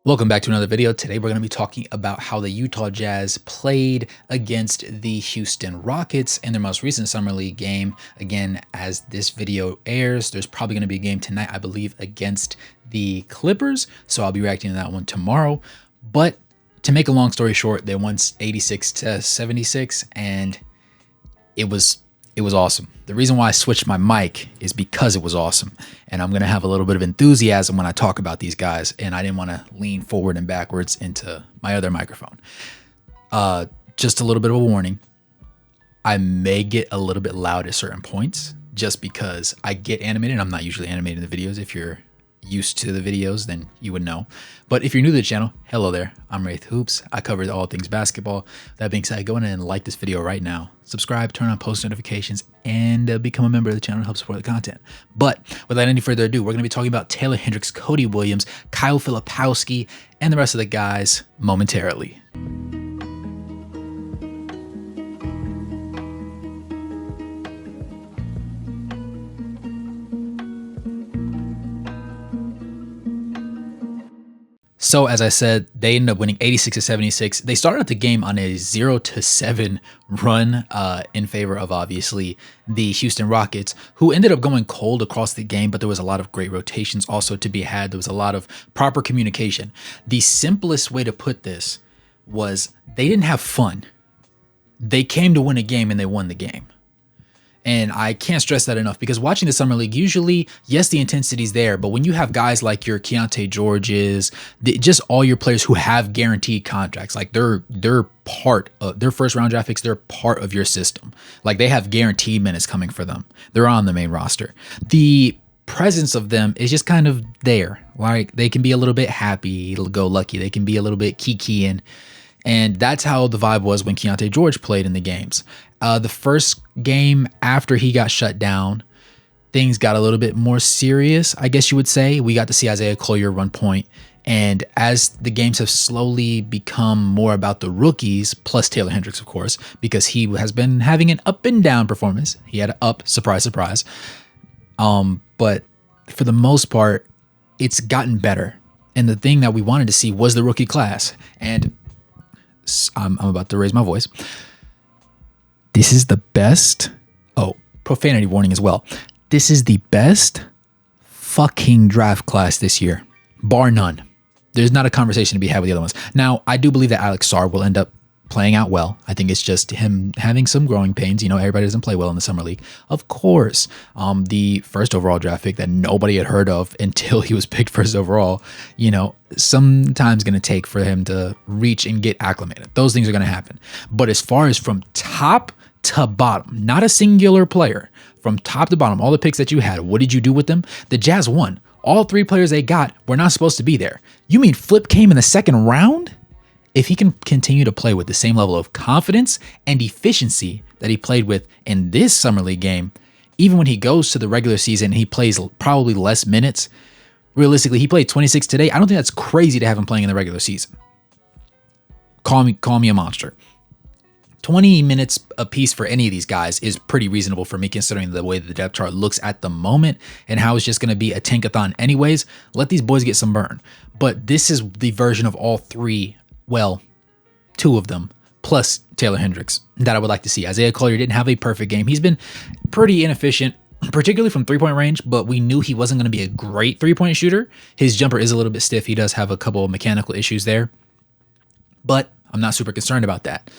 Welcome back to another video. Today we're going to be talking about how the Utah Jazz played against the Houston Rockets in their most recent Summer League game. Again, as this video airs, there's probably going to be a game tonight, I believe, against the Clippers. So I'll be reacting to that one tomorrow. But to make a long story short, they won 86-76, and it was awesome. The reason why I switched my mic is because it was awesome. And I'm going to have a little bit of enthusiasm when I talk about these guys. And I didn't want to lean forward and backwards into my other microphone. Just a little bit of a warning. I may get a little bit loud at certain points just because I get animated. I'm not usually animated in the videos. If you're used to the videos, then you would know. But if you're new to the channel, hello there. I'm Wraith Hoops. I cover all things basketball. That being said, go in and like this video right now. Subscribe, turn on post notifications, and become a member of the channel to help support the content. But without any further ado, we're going to be talking about Taylor Hendricks, Cody Williams, Kyle Filipowski, and the rest of the guys momentarily. So as I said, they ended up winning 86-76. They started out the game on a 0-7 run in favor of, obviously, the Houston Rockets, who ended up going cold across the game, but there was a lot of great rotations also to be had. There was a lot of proper communication. The simplest way to put this was they didn't have fun. They came to win a game, and they won the game. And I can't stress that enough, because watching the Summer League, usually, yes, the intensity's there, but when you have guys like your Keyonte Georges, just all your players who have guaranteed contracts, like they're part of their first round draft picks, they're part of your system. Like they have guaranteed minutes coming for them. They're on the main roster. The presence of them is just kind of there. Like they can be a little bit happy, go lucky. They can be a little bit kikiing. And that's how the vibe was when Keyonte George played in the games. The first game after he got shut down, things got a little bit more serious, I guess you would say. We got to see Isaiah Collier run point. And as the games have slowly become more about the rookies, plus Taylor Hendricks, of course, because he has been having an up and down performance. He had an up, surprise, surprise. But for the most part, it's gotten better. And the thing that we wanted to see was the rookie class. And I'm about to raise my voice. This is the best. Oh, profanity warning as well. This is the best fucking draft class this year, bar none. There's not a conversation to be had with the other ones. Now, I do believe that Alex Sarr will end up playing out well. I think it's just him having some growing pains. You know, everybody doesn't play well in the Summer League. Of course, the first overall draft pick that nobody had heard of until he was picked first overall, you know, sometimes going to take for him to reach and get acclimated. Those things are going to happen. But as far as from top to bottom, not a singular player, from top to bottom, all the picks that you had, what did you do with them? The Jazz won. All three players they got were not supposed to be there. You mean Flip came in the second round? If he can continue to play with the same level of confidence and efficiency that he played with in this Summer League game, even when he goes to the regular season and he plays probably less minutes, realistically, he played 26 today. I don't think that's crazy to have him playing in the regular season. Call me a monster. 20 minutes a piece for any of these guys is pretty reasonable for me, considering the way the depth chart looks at the moment and how it's just going to be a tankathon anyways. Let these boys get some burn. But this is the version of all three, well, two of them, plus Taylor Hendricks, that I would like to see. Isaiah Collier didn't have a perfect game. He's been pretty inefficient, particularly from three-point range, but we knew he wasn't going to be a great three-point shooter. His jumper is a little bit stiff. He does have a couple of mechanical issues there, but I'm not super concerned about that.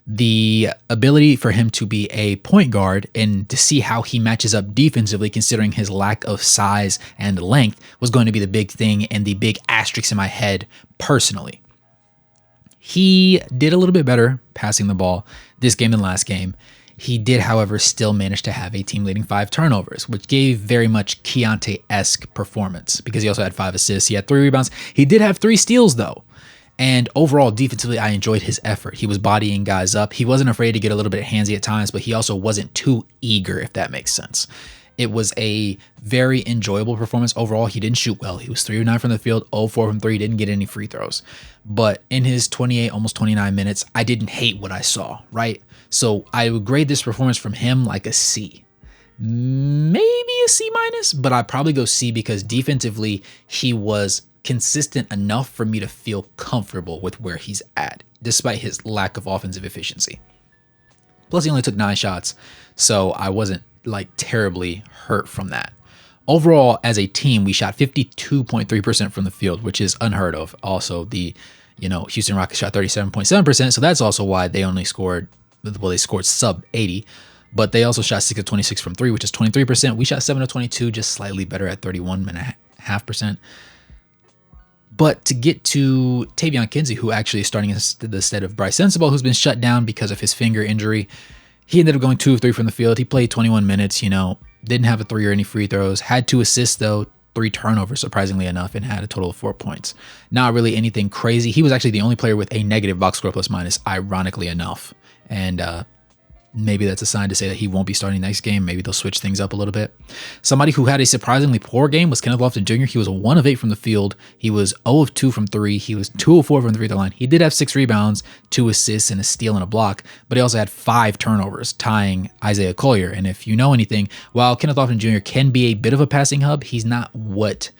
The ability for him to be a point guard and to see how he matches up defensively, considering his lack of size and length, was going to be the big thing and the big asterisk in my head personally. He did a little bit better passing the ball this game than last game. He did, however, still manage to have a team-leading 5 turnovers, which gave very much Keyonte-esque performance because he also had 5 assists. He had 3 rebounds. He did have 3 steals, though. And overall, defensively, I enjoyed his effort. He was bodying guys up. He wasn't afraid to get a little bit handsy at times, but he also wasn't too eager, if that makes sense. It was a very enjoyable performance overall. He didn't shoot well. He was 3 of 9 from the field, 0 4 from 3, didn't get any free throws. But in his 28, almost 29 minutes, I didn't hate what I saw, right? So I would grade this performance from him like a C. Maybe a C-, but I'd probably go C because defensively, he was consistent enough for me to feel comfortable with where he's at, despite his lack of offensive efficiency. Plus, he only took 9 shots, so I wasn't like terribly hurt from that. Overall, as a team, we shot 52.3% from the field, which is unheard of. Also, the Houston Rockets shot 37.7%, so that's also why they only scored, well, they scored sub 80, but they also shot 6 of 26 from 3, which is 23%. We shot 7 of 22, just slightly better at 31.5%. But to get to Tavion Kinsey, who actually is starting instead of Bryce Sensabaugh, who's been shut down because of his finger injury, he ended up going 2 of 3 from the field. He played 21 minutes, didn't have a 3 or any free throws, had 2 assists though, 3 turnovers, surprisingly enough, and had a total of 4 points. Not really anything crazy. He was actually the only player with a negative box score plus minus, ironically enough. And maybe that's a sign to say that he won't be starting next game. Maybe they'll switch things up a little bit. Somebody who had a surprisingly poor game was Kenneth Lofton Jr. He was a 1 of 8 from the field. He was 0 of 2 from 3. He was 2 of 4 from the free throw line. He did have 6 rebounds, 2 assists, and a steal and a block, but he also had 5 turnovers, tying Isaiah Collier. And if you know anything, while Kenneth Lofton Jr. can be a bit of a passing hub, he's not what,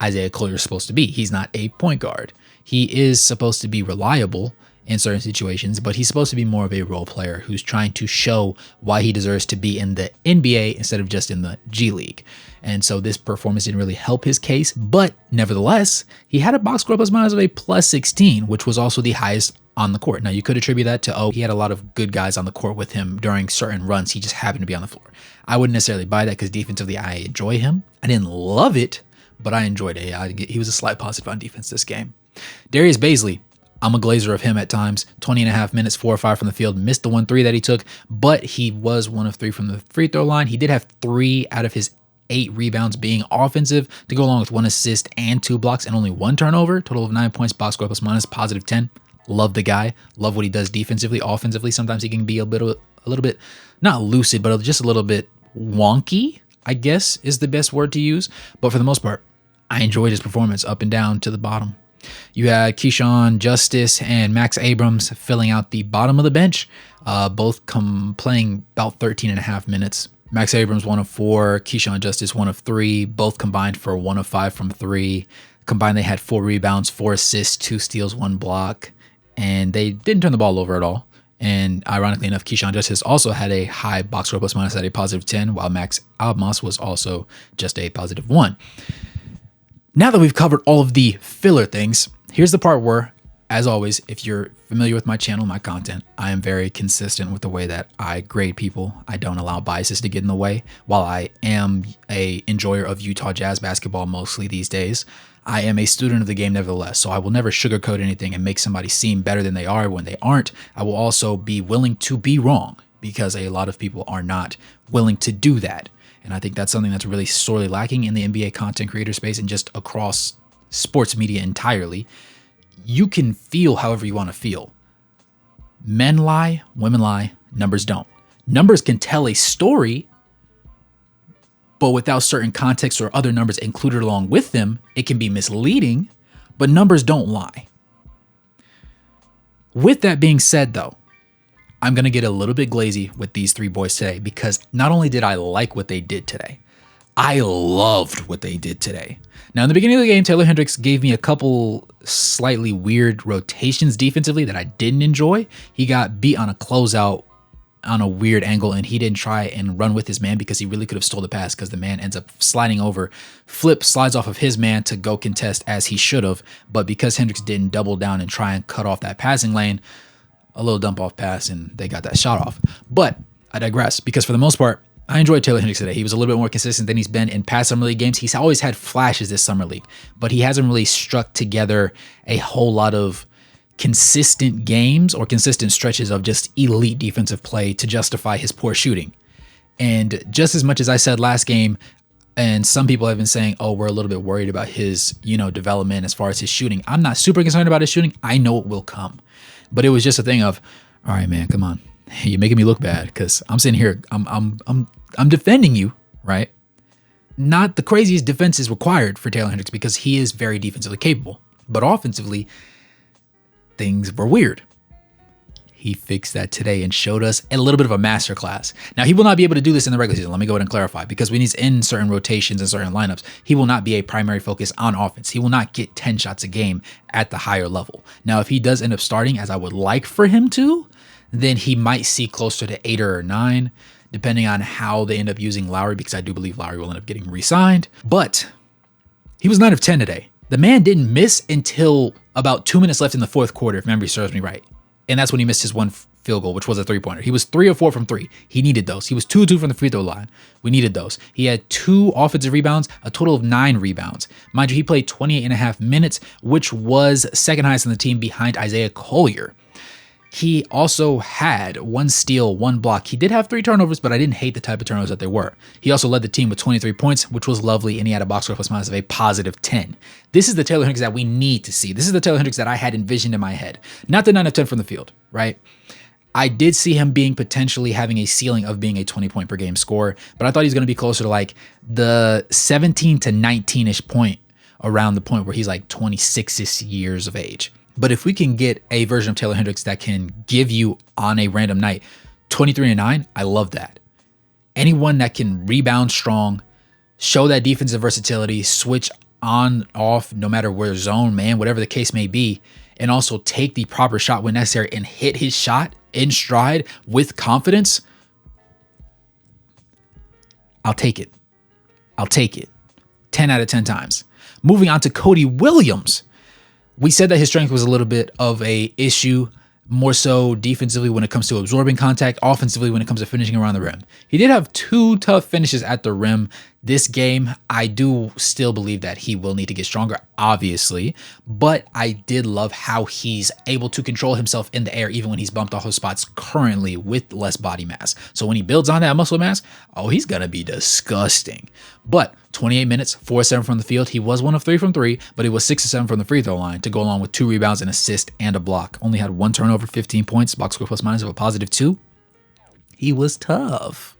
Isaiah Collier is supposed to be. He's not a point guard. He is supposed to be reliable in certain situations, but he's supposed to be more of a role player who's trying to show why he deserves to be in the NBA instead of just in the G League. And so this performance didn't really help his case, but nevertheless, he had a box score plus minus of a plus 16, which was also the highest on the court. Now, you could attribute that to, he had a lot of good guys on the court with him during certain runs. He just happened to be on the floor. I wouldn't necessarily buy that because defensively, I enjoy him. I didn't love it, but I enjoyed it. He was a slight positive on defense this game. Darius Bazley, I'm a glazer of him at times. 20.5 minutes, 4 or 5 from the field. Missed the 1 3 that he took, but he was 1 of 3 from the free throw line. He did have 3 out of his 8 rebounds being offensive to go along with 1 assist and 2 blocks and only 1 turnover. Total of 9 points, box score plus minus, positive 10. Love the guy. Love what he does defensively. Offensively, sometimes he can be a little bit, not lucid, but just a little bit wonky, I guess is the best word to use. But for the most part, I enjoyed his performance up and down to the bottom. You had Keyshawn Justice and Max Abrams filling out the bottom of the bench, both playing about 13.5 minutes. Max Abrams 1 of 4, Keyshawn Justice 1 of 3, both combined for 1 of 5 from 3. Combined, they had 4 rebounds, 4 assists, 2 steals, 1 block, and they didn't turn the ball over at all. And ironically enough, Keyshawn Justice also had a high box score plus minus at a positive 10, while Max Abrams was also just a positive 1. Now that we've covered all of the filler things, here's the part where, as always, if you're familiar with my channel, my content, I am very consistent with the way that I grade people. I don't allow biases to get in the way. While I am a enjoyer of Utah Jazz basketball mostly these days, I am a student of the game nevertheless. So I will never sugarcoat anything and make somebody seem better than they are when they aren't. I will also be willing to be wrong because a lot of people are not willing to do that. And I think that's something that's really sorely lacking in the NBA content creator space and just across sports media entirely. You can feel however you want to feel. Men lie, women lie, numbers don't. Numbers can tell a story, but without certain context or other numbers included along with them, it can be misleading, but numbers don't lie. With that being said, though, I'm going to get a little bit glazy with these 3 boys today because not only did I like what they did today, I loved what they did today. Now, in the beginning of the game, Taylor Hendricks gave me a couple slightly weird rotations defensively that I didn't enjoy. He got beat on a closeout on a weird angle, and he didn't try and run with his man because he really could have stole the pass because the man ends up sliding over, slides off of his man to go contest as he should have. But because Hendricks didn't double down and try and cut off that passing lane, a little dump off pass, and they got that shot off. But I digress because for the most part, I enjoyed Taylor Hendricks today. He was a little bit more consistent than he's been in past summer league games. He's always had flashes this summer league, but he hasn't really struck together a whole lot of consistent games or consistent stretches of just elite defensive play to justify his poor shooting. And just as much as I said last game, and some people have been saying, oh, we're a little bit worried about his, development as far as his shooting. I'm not super concerned about his shooting. I know it will come. But it was just a thing of, all right, man, come on. You're making me look bad because I'm sitting here. I'm defending you, right? Not the craziest defenses required for Taylor Hendricks because he is very defensively capable. But offensively, things were weird. He fixed that today and showed us a little bit of a masterclass. Now, he will not be able to do this in the regular season. Let me go ahead and clarify, because when he's in certain rotations and certain lineups, he will not be a primary focus on offense. He will not get 10 shots a game at the higher level. Now, if he does end up starting, as I would like for him to, then he might see closer to 8 or 9, depending on how they end up using Lowry, because I do believe Lowry will end up getting re-signed. But he was 9 of 10 today. The man didn't miss until about 2 minutes left in the fourth quarter, if memory serves me right. And that's when he missed his one field goal, which was a three-pointer. He was 3 of 4 from 3. He needed those. He was 2 of 2 from the free throw line. We needed those. He had 2 offensive rebounds, a total of 9 rebounds. Mind you, he played 28 and a half minutes, which was second highest on the team behind Isaiah Collier. He also had 1 steal, 1 block. He did have 3 turnovers, but I didn't hate the type of turnovers that they were. He also led the team with 23 points, which was lovely, and he had a box score plus minus of a positive 10. This is the Taylor Hendricks that we need to see. This is the Taylor Hendricks that I had envisioned in my head. Not the 9 of 10 from the field, right? I did see him being potentially having a ceiling of being a 20-point per game scorer, but I thought he was going to be closer to like the 17 to 19-ish point, around the point where he's like 26 years of age. But if we can get a version of Taylor Hendricks that can give you on a random night 23 and 9, I love that. Anyone that can rebound strong, show that defensive versatility, switch on, off, no matter where zone, man, whatever the case may be, and also take the proper shot when necessary and hit his shot in stride with confidence, I'll take it. I'll take it. 10 out of 10 times. Moving on to Cody Williams. We said that his strength was a little bit of a issue, more so defensively when it comes to absorbing contact, offensively when it comes to finishing around the rim. He did have 2 tough finishes at the rim this game. I do still believe that he will need to get stronger, obviously, but I did love how he's able to control himself in the air even when he's bumped off of spots currently with less body mass. So when he builds on that muscle mass, oh, he's going to be disgusting. But 28 minutes, 4 of 7 from the field. He was 1 of 3 from 3, but he was 6 of 7 from the free throw line to go along with 2 rebounds, an assist, and a block. Only had 1 turnover, 15 points, box score plus minus of a positive 2. He was tough.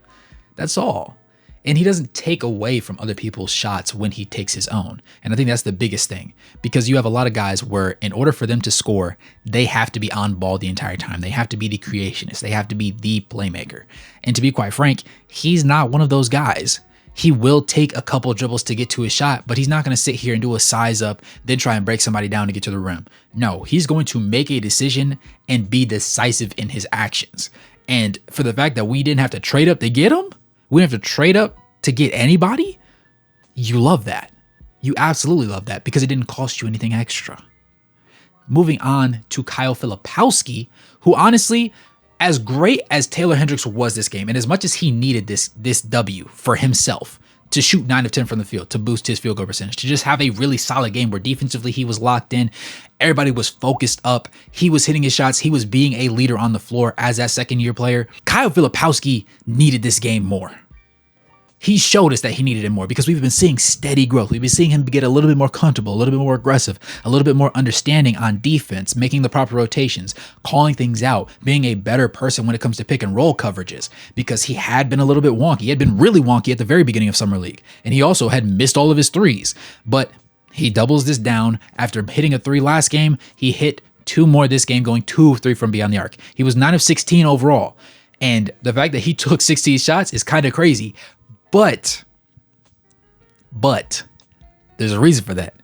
That's all. And he doesn't take away from other people's shots when he takes his own. And I think that's the biggest thing, because you have a lot of guys where in order for them to score, they have to be on ball the entire time. They have to be the creationist. They have to be the playmaker. And to be quite frank, he's not one of those guys. He will take a couple dribbles to get to his shot, but he's not going to sit here and do a size up, then try and break somebody down to get to the rim. No, he's going to make a decision and be decisive in his actions. And for the fact that we didn't have to trade up to get him, we didn't have to trade up to get anybody, you love that. You absolutely love that, because it didn't cost you anything extra. Moving on to Kyle Filipowski, who honestly, as great as Taylor Hendricks was this game, and as much as he needed this W for himself, to shoot 9 of 10 from the field, to boost his field goal percentage, to just have a really solid game where defensively he was locked in, everybody was focused up, he was hitting his shots, he was being a leader on the floor as that second-year player. Kyle Filipowski needed this game more. He showed us that he needed it more, because we've been seeing steady growth. We've been seeing him get a little bit more comfortable, a little bit more aggressive, a little bit more understanding on defense, making the proper rotations, calling things out, being a better person when it comes to pick and roll coverages, because he had been a little bit wonky. He had been really wonky at the very beginning of Summer League, and he also had missed all of his threes. But he doubles this down. After hitting a 3 last game, he hit 2 more this game, going 2 of 3 from beyond the arc. He was 9 of 16 overall. And the fact that he took 16 shots is kind of crazy. But there's a reason for that.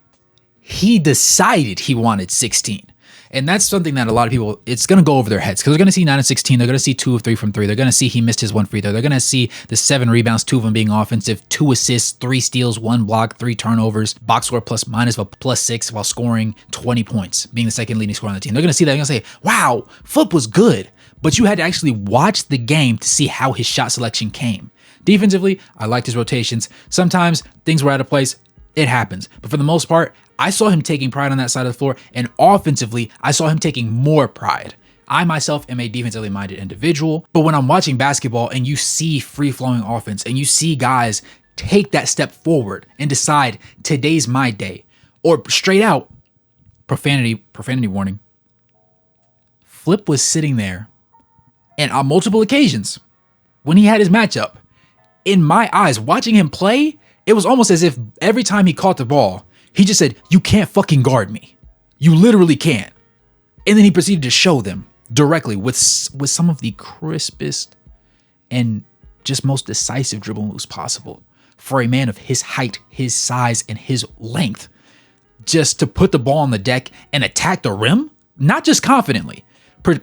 He decided he wanted 16. And that's something that a lot of people, it's going to go over their heads, because they're going to see 9 of 16. They're going to see 2 of 3 from 3. They're going to see he missed his 1 free throw. They're going to see the 7 rebounds, 2 of them being offensive, 2 assists, 3 steals, 1 block, 3 turnovers, box score plus minus of a +6 while scoring 20 points, being the second leading scorer on the team. They're going to see that. They're going to say, wow, Flip was good. But you had to actually watch the game to see how his shot selection came. Defensively, I liked his rotations. Sometimes things were out of place. It happens. But for the most part, I saw him taking pride on that side of the floor. And offensively, I saw him taking more pride. I myself am a defensively minded individual. But when I'm watching basketball and you see free-flowing offense and you see guys take that step forward and decide today's my day, or straight out, profanity warning, Flip was sitting there, and on multiple occasions, when he had his matchup, in my eyes, watching him play, it was almost as if every time he caught the ball, he just said, "You can't fucking guard me. You literally can't." And then he proceeded to show them. directly with some of the crispest and just most decisive dribble moves possible for a man of his height, his size, and his length. Just to put the ball on the deck and attack the rim, not just confidently,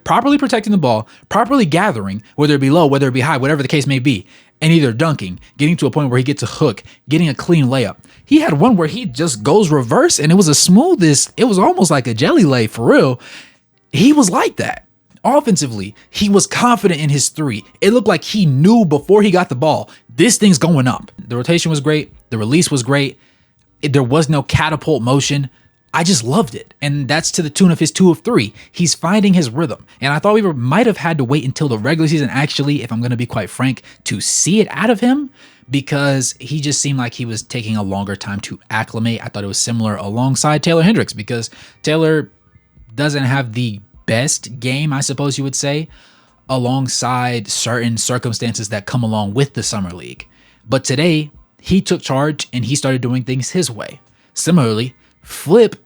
properly protecting the ball, properly gathering, whether it be low, whether it be high, whatever the case may be, and either dunking, getting to a point where he gets a hook, getting a clean layup. He had one where he just goes reverse and it was it was almost like a jelly lay for real. He was like that. Offensively, he was confident in his three. It looked like he knew before he got the ball, this thing's going up. The rotation was great. The release was great. There was no catapult motion. I just loved it. And that's to the tune of his 2 of 3. He's finding his rhythm. And I thought might have had to wait until the regular season, actually, if I'm going to be quite frank, to see it out of him, because he just seemed like he was taking a longer time to acclimate. I thought it was similar alongside Taylor Hendricks, because Taylor doesn't have the best game, I suppose you would say, alongside certain circumstances that come along with the summer league. But today, he took charge and he started doing things his way. Similarly, Flip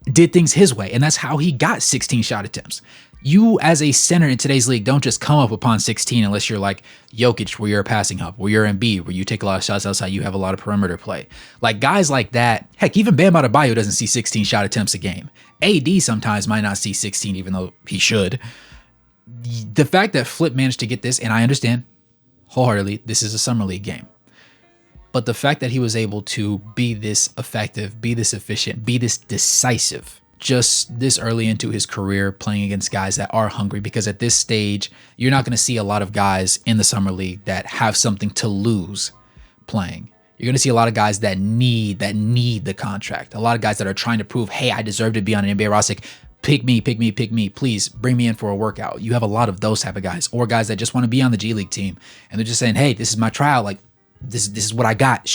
did things his way, and that's how he got 16 shot attempts. You, as a center in today's league, don't just come up upon 16 unless you're like Jokic, where you're a passing hub, where you're Embiid, where you take a lot of shots outside, you have a lot of perimeter play. Like guys like that, heck, even Bam Adebayo doesn't see 16 shot attempts a game. AD sometimes might not see 16, even though he should. The fact that Flip managed to get this, and I understand wholeheartedly, this is a summer league game. But the fact that he was able to be this effective, be this efficient, be this decisive, just this early into his career, playing against guys that are hungry, because at this stage, you're not going to see a lot of guys in the summer league that have something to lose playing. You're going to see a lot of guys that need the contract. A lot of guys that are trying to prove, hey, I deserve to be on an NBA roster. Pick me. Please bring me in for a workout. You have a lot of those type of guys, or guys that just want to be on the G League team. And they're just saying, hey, this is my trial. Like, this is what I got.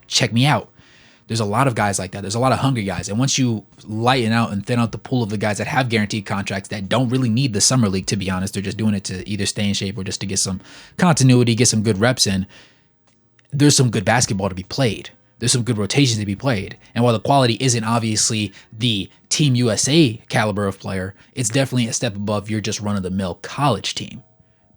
Check me out. There's a lot of guys like that. There's a lot of hungry guys. And once you lighten out and thin out the pool of the guys that have guaranteed contracts that don't really need the summer league, to be honest, they're just doing it to either stay in shape or just to get some continuity, get some good reps in. There's some good basketball to be played. There's some good rotations to be played. And while the quality isn't obviously the Team USA caliber of player, it's definitely a step above your just run-of-the-mill college team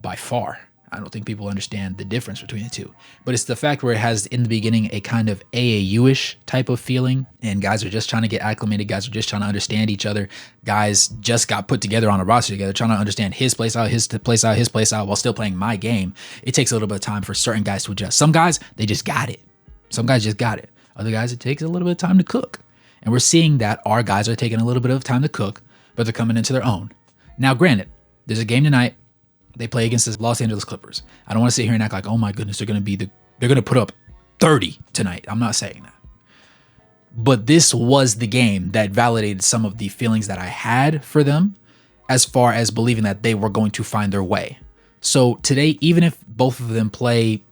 by far. I don't think people understand the difference between the two. But it's the fact where it has, in the beginning, a kind of AAU-ish type of feeling, and guys are just trying to get acclimated. Guys are just trying to understand each other. Guys just got put together on a roster together, trying to understand his play style, his play style, while still playing my game. It takes a little bit of time for certain guys to adjust. Some guys, they just got it. Some guys just got it. Other guys, it takes a little bit of time to cook. And we're seeing that our guys are taking a little bit of time to cook, but they're coming into their own. Now, granted, there's a game tonight. They play against the Los Angeles Clippers. I don't want to sit here and act like, oh my goodness, they're going to put up 30 tonight. I'm not saying that. But this was the game that validated some of the feelings that I had for them, as far as believing that they were going to find their way. So today, even if both of them play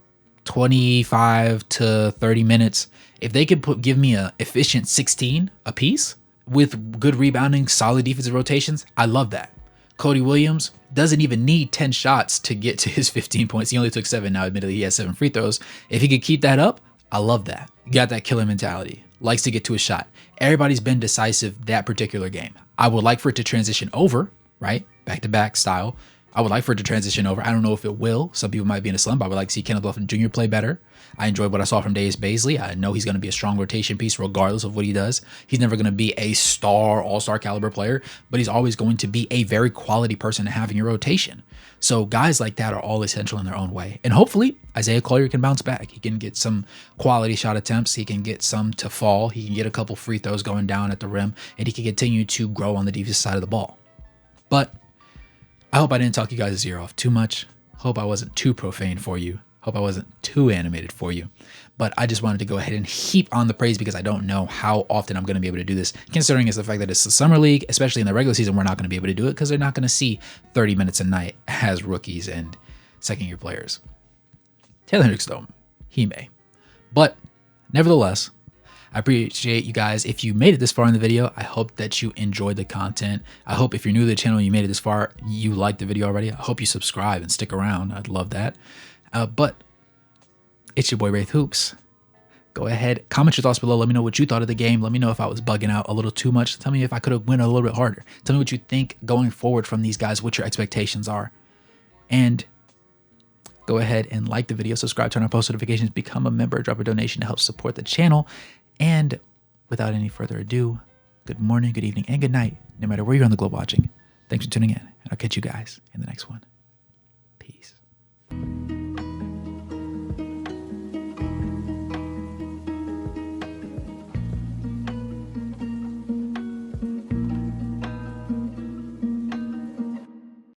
25 to 30 minutes, if they could give me an efficient 16 apiece with good rebounding, solid defensive rotations, I love that. Cody Williams doesn't even need 10 shots to get to his 15 points. He only took 7. Now, admittedly, he has 7 free throws. If he could keep that up, I love that. Got that killer mentality. Likes to get to a shot. Everybody's been decisive that particular game. I would like for it to transition over, right? Back-to-back style. I would like for it to transition over. I don't know if it will. Some people might be in a slump. I would like to see Kenneth Lofton Jr. play better. I enjoyed what I saw from Darius Bazley. I know he's going to be a strong rotation piece regardless of what he does. He's never going to be a star, all-star caliber player, but he's always going to be a very quality person to have in your rotation. So guys like that are all essential in their own way. And hopefully, Isaiah Collier can bounce back. He can get some quality shot attempts. He can get some to fall. He can get a couple free throws going down at the rim, and he can continue to grow on the defensive side of the ball. But I hope I didn't talk you guys' ear off too much. Hope I wasn't too profane for you. Hope I wasn't too animated for you. But I just wanted to go ahead and heap on the praise, because I don't know how often I'm going to be able to do this, considering it's the fact that it's the summer league. Especially in the regular season, we're not going to be able to do it because they're not going to see 30 minutes a night as rookies and second-year players. Taylor Hendricks, though, he may. But nevertheless, I appreciate you guys. If you made it this far in the video, I hope that you enjoyed the content. I hope if you're new to the channel and you made it this far, you liked the video already. I hope you subscribe and stick around. I'd love that. But it's your boy Wraith Hoops. Go ahead, comment your thoughts below. Let me know what you thought of the game. Let me know if I was bugging out a little too much. Tell me if I could have went a little bit harder. Tell me what you think going forward from these guys, what your expectations are. And go ahead and like the video, subscribe, turn on post notifications, become a member, drop a donation to help support the channel. And without any further ado, good morning, good evening, and good night, no matter where you're on the globe watching. Thanks for tuning in, and I'll catch you guys in the next one. Peace.